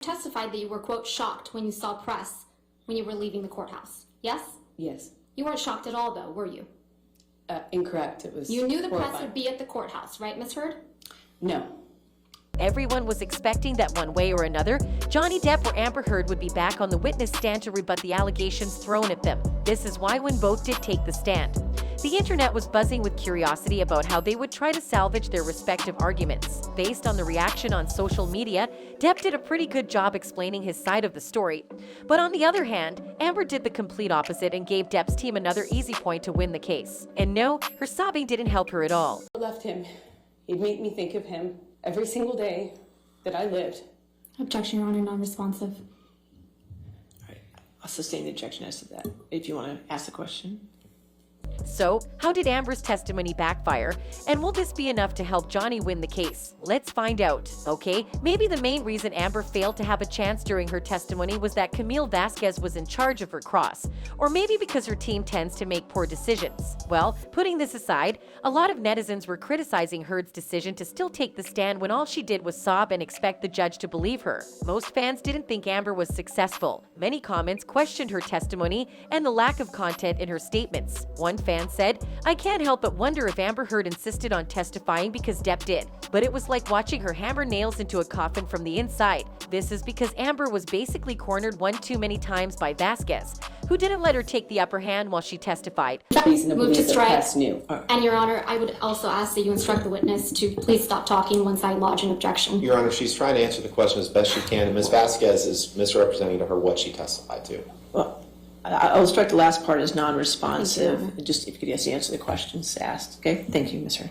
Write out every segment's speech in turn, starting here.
Testified that you were, quote, shocked when you saw press when you were leaving the courthouse. Yes? Yes. You weren't shocked at all, though, were you? Incorrect. It was You knew the press horrifying. would be at the courthouse, right, Ms. Heard? No. Everyone was expecting that one way or another, Johnny Depp or Amber Heard would be back on the witness stand to rebut the allegations thrown at them. This is why when both did take the stand, the internet was buzzing with curiosity about how they would try to salvage their respective arguments. Based on the reaction on social media, Depp did a pretty good job explaining his side of the story. But on the other hand, Amber did the complete opposite and gave Depp's team another easy point to win the case. And no, her sobbing didn't help her at all. I left him. He'd make me think of him every single day that I lived. Objection, Your Honor, non-responsive. All right. I'll sustain the objection as to that. If you want to ask the question. So, how did Amber's testimony backfire? And will this be enough to help Johnny win the case? Let's find out, okay? Maybe the main reason Amber failed to have a chance during her testimony was that Camille Vasquez was in charge of her cross. Or maybe because her team tends to make poor decisions. Well, putting this aside, a lot of netizens were criticizing Heard's decision to still take the stand when all she did was sob and expect the judge to believe her. Most fans didn't think Amber was successful. Many comments questioned her testimony and the lack of content in her statements. One fan said, "I can't help but wonder if Amber Heard insisted on testifying because Depp did. But it was like watching her hammer nails into a coffin from the inside. This is because Amber was basically cornered one too many times by Vasquez, who didn't let her take the upper hand while she testified." Reason to Move believe to that the strike. press knew. And, Your Honor, I would also ask that you instruct the witness to please stop talking once I lodge an objection. Your Honor, she's trying to answer the question as best she can, and Ms. Vasquez is misrepresenting to her what she testified to. Well, I'll strike the last part as non-responsive. Just if you could just answer the questions asked. Okay? Thank you, Ms. Heard.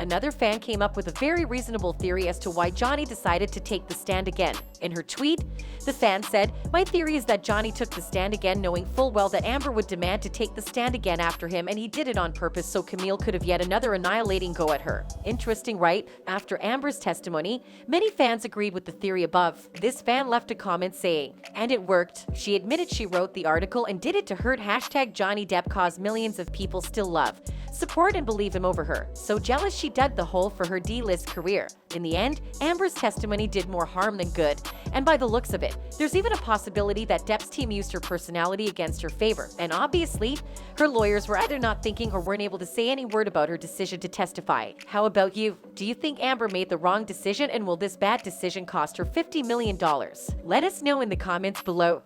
Another fan came up with a very reasonable theory as to why Johnny decided to take the stand again. In her tweet, the fan said, "My theory is that Johnny took the stand again knowing full well that Amber would demand to take the stand again after him, and he did it on purpose so Camille could have yet another annihilating go at her." Interesting, right? After Amber's testimony, many fans agreed with the theory above. This fan left a comment saying, "And it worked. She admitted she wrote the article and did it to hurt #Johnny Depp cause millions of people still love, support and believe him over her. So jealous she dug the hole for her D-list career." In the end, Amber's testimony did more harm than good. And by the looks of it, there's even a possibility that Depp's team used her personality against her favor. And obviously, her lawyers were either not thinking or weren't able to say any word about her decision to testify. How about you? Do you think Amber made the wrong decision, and will this bad decision cost her $50 million? Let us know in the comments below.